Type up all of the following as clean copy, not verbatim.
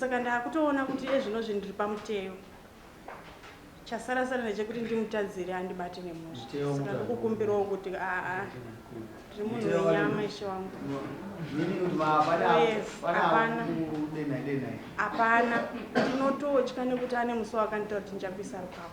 Saka ndakutoona kuti ezvino zvindiri pamuteyo. Chasara sara nechekuti ndimutadzire andibate nemhosva. Saka ndikukumbirawo kuti ndiri munhu wenyama ishe wangu. Hapana. Ndinototya nekuti ane musi wakanditaura kuti ndichakuisa rukawa.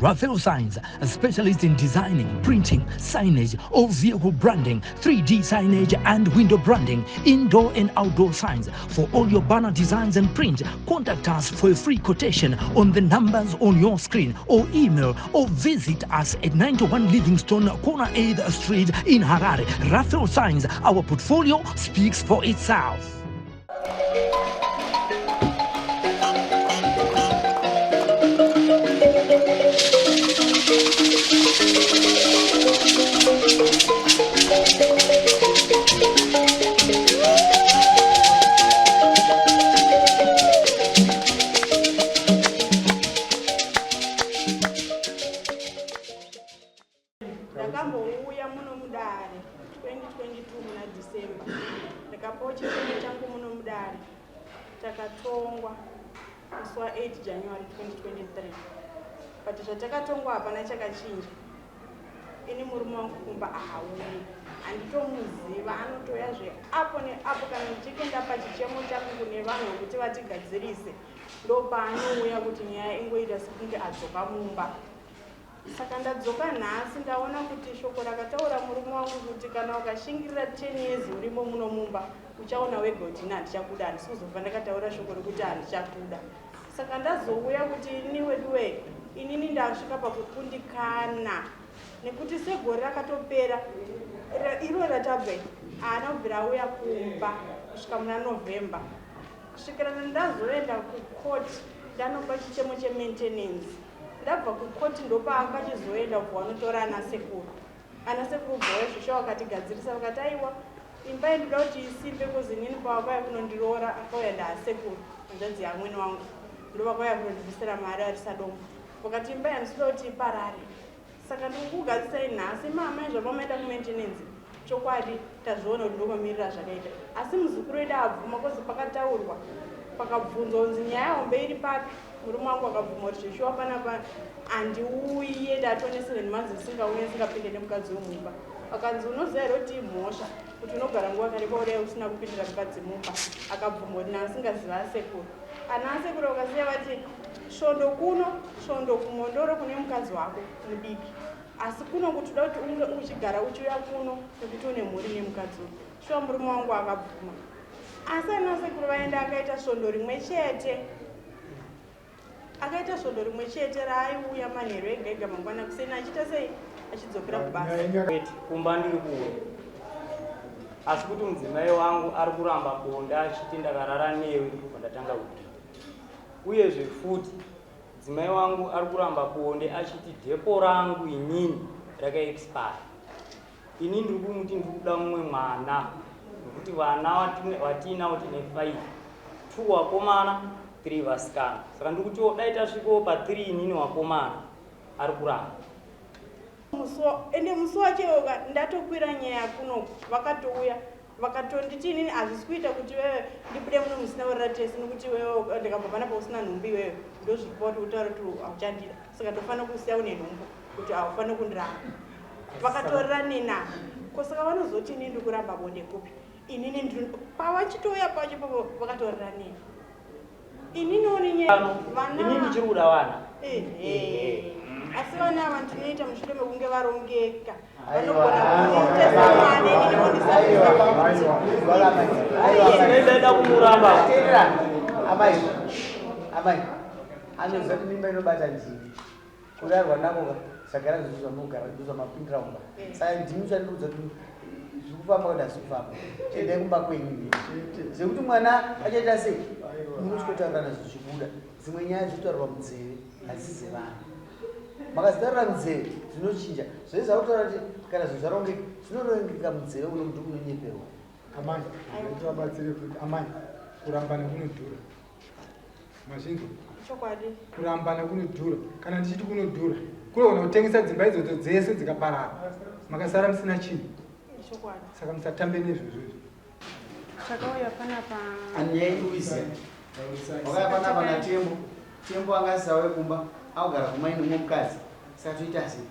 Raphael Signs, a specialist in designing, printing, signage, or vehicle branding, 3D signage and window branding, indoor and outdoor signs. For all your banner designs and print, contact us for a free quotation on the numbers on your screen, or email or visit us at 91 Livingstone, Corner 8th Street in Harare. Raphael Signs, our portfolio speaks for itself. Ndakambouya muno Mudare 2022 muna December. Ndakapawo chisomo changu muno Mudare. Takatongwa musi wa8 January 2023. But zvatakatongwa hapana chakachinja. Ini murume wangu kumba ahauyi. Handitomuziva, anotoya zveapo neapo kana ndichinge ndapa chichemo changu kune vanhu vokuti vatigadzirise. Ndopaanouya kuti nyaya ingoita sekunge adzoka mumba. Saka ndadzoka nhasi ndaona kuti shoko rakataura murume wangu kuti kana ukashingirira 10 years urimo muno mumba uchaona wega kuti handichakuda, handisi kuzobva ndakataura shoko rekuti handichakuda. Saka ndazouya kuti ini weduwe inini ndasvika pakukundikana nekuti segore rakatopera iro ratabva haana kubvira auya kumba kusvika muna November. Kusvikira ndazoenda kukoti ndanopa chichemo chemaintenance. Ndabva kukoti ndopaakachizoenda kubva vanotora anasekuru. Anasekuru bhoya zvisha vakatigadzirisa vakati aiwa imba yendoda kuti isimbe kuzi nini pavakauya kunondiroora akauya ndaasekuru hanzvadzi yamwene wangu ndovakauya kunondibvisira mari arisadombo. Vakati imba yandinoda kuti iparare. Saka ndikukugadzisai nhasi mama zvamamaenda kumaintenance chokwadi tazviona kuti ndomamirira zvakaita. Asi muzukuru wedu abvuma kozi pakataurwa pakabvunzwa kunzi nyaya yahombe iri papi. Murume wangu akabvuma kuti zvishuwa panapa handiuye ndatonesere nemanzi isingauye isingapinde nemukadzi wemumba. Akanzi unoziva here kuti imhosva kuti unogara nguva kareba uraya usina kupindira mukadzi mumba. Akabvuma kuti naasingaziva asekuru. Ana asekuru vakasiya vati svondo kuno svondo kumondoro kune mukadzi wako mudiki. Asi kuno kuti uda kuti unge uchigara uchiuya kuno nekuti une mhuri nemukadzi uyu. Shuwa murume wangu akabvuma. Asi ana sekuru vaenda akaita svondo rimwe chete. Akaita svondo rimwe chete raaiuya manheru ega ega mangwana kuseni achiita sei achidzokera kubasa. Kumba ndiri kuwe. Asi kuti mudzimai wangu ari kuramba bonda achiti ndakarara newe pandatanga kuti. Uyezve futi mudzimai wangu ari kuramba bonde achiti dhepo rangu inini rakaexpire. Ini ndiri kumuti ndiri kuda mumwe mwana nekuti vana vatinavo tine 5, 2 wakomana 3 vasikana. Saka ndiri kuti dai tasvikawo pa3 inini wakomana ari kuramba. Ende musi wacheoka ndatokwira nyaya kuno vakatouya vakatonditi inini hazvisi kuita kuti wewe ndibude muno musina weratesi nekuti wewe ndikabva pana pausina nhumbi wewe ndozvipa kuti utaura kuti hauchandida. Saka ndofanira kusiya une nhumbu kuti haufaniri kundiramba. Vakatorera nena. Saka vanozoti inini ndiri kuramba bonde kupi. Inini pavachitouya pacho papo vakatorera nena. Inini oni nyaya vana. Inini ndichiri kuda vana. Asi vana ava ndinoita mushure mekunge varongeka. Vanogona kuitesa mwana inini ndaida kumuramba. Amai. Anoziva kuti mimba inobata ndini. Kurarwa navo zvagara zvizvo zvanogara ndizvo mapindira mumba. Saka ndimi chandiudza kuti zvikufamba kuti hazvikufamba. Tendai kumba kwenyu. Zvekuti mwana achaita sei? Munochikotaurana zvichibuda. Dzimwe nyaya dzinotaurwa munzeve hadzisi vana. Makazitarira munzeve zvinochinja. Zvese zvakutaura kuti kana zvinhu zvarongeka zvinorongeka munzeve uno muti unonyeperwa. Amai, ndinobatsire kuti amai kurambana kunodhura. Mazvinzwa? chokwadi. Kurambana kunodhura. Kana ndichiti kunodhura, kunoona kutengesa dzimba idzodzo dzese dzikaparara. Makasara musina chinhu. Chokwadi. Saka musatambe nezvozvo. Takauya panapa. Anyaikuiziya. Wakaya panapa natembo. Tembo angasisawe kumba. Augara kumaini mumukazi. Saka toita sei.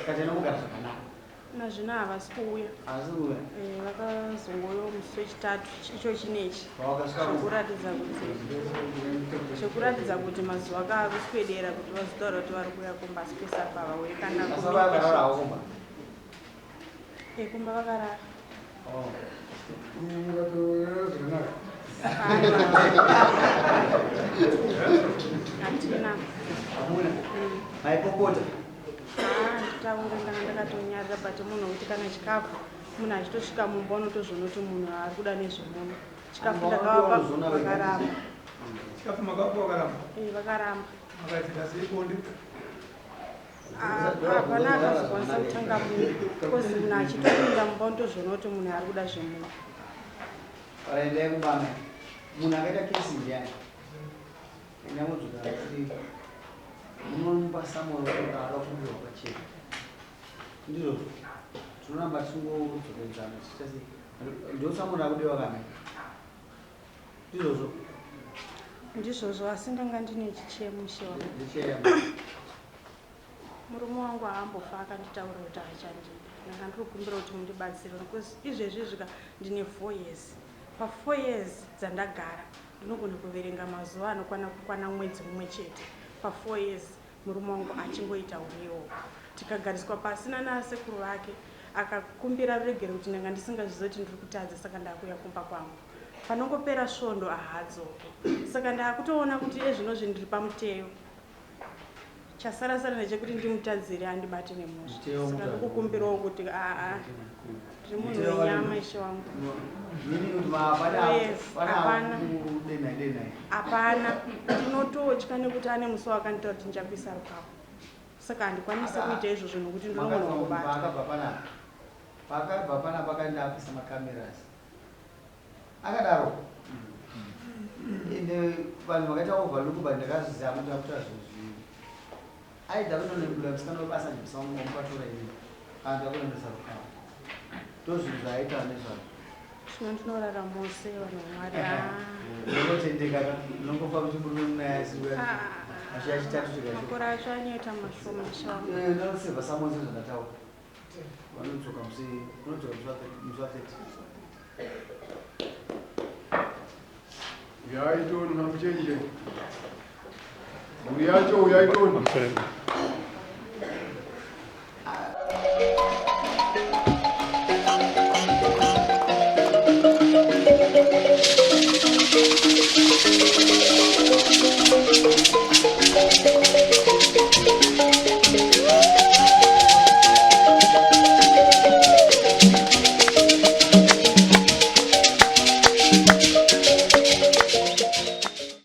Katena kugara zvakanaka. Nazvino havasi kuuya. Havasi kuuya. Vakazongoyo musi wechitatu icho chinechi. Pawakasvika zvekuratidza kuti mazuva akakuswedera kuti vazotaura kuti vari kuuya kumba asi pesa pavauye kana vakararawo kumba. Kumba vakarara. Hatina. Hamuna. Maipopota. Nditaure ndanga ndakatonyarira but munhu kuti kana chikafu munhu achitosvika mumba unotozvoona kuti munhu ari kuda nezvemunhu. Chikafu ndakavapa vakaramba. Chikafu makavapa vakaramba? Vakaramba. Makaita sei bonde? Hapana akazokwanisa kutanga munhu because munhu achitopinda mumba unotozvoona kuti munhu ari kuda zvemunhu. Paraendai kubanga munhu akaita kesi ndiyani inamudzoka kuti unomupa Samuel kuti akakumbirwa pachena ndizvo tinoramba tingodzokedzana tichitasi ndo Samuel akudiwa kana ndizvozvo Ndizvozvo asi ndanga ndine chichemo shewa murume wangu haambofa akanditaura kuti achandida ndanga ndiri kukumbira kuti mundibatsire because izvezvi zvika ndine 4 years pa4 years dzandagara ndinogona kuverenga mazuva anokwana mwedzi mumwe chete pa4 years murume wangu achingoita uriwo tikagariswa pasina nasekuru vake akakumbira regere kuti ndanga ndisingazvizoti ndiri kutadza saka ndakuya kumba kwangu panongopera svondo ahadzoke saka ndakutoona kuti ezvinozvi ndiri pamuteyo chasara ndechekuti ndimutadzire andibate nemusha saka ndikukumbirawo kuti ndiri munhu wenyama ishe wangu hapana ndinototya nekuti ane musi wakanditaura kuti ndichapisa rupapo saka handikwanisi kuita izvozvo nokuti ndinogona kungobata pakabva pana pakandapisa makameras akadaro ende vanhu vakaita overlook bandakazviziva kuti akuita zvezvii aida kunonembura musikana webasa ndisamupatora ini kana ndakunembesa rupapo ndozvinhu zvaaita nezvazvo zvino ndinorara mose vanhu vamwari unotendeka unongofa kuti muri munayasiwa ashiya chitatu makore acho anoita mashoma ndoseva samonse zvandataura vanodzoka musi wa 30 yaitoni mamuchenje uyacho uyaitoni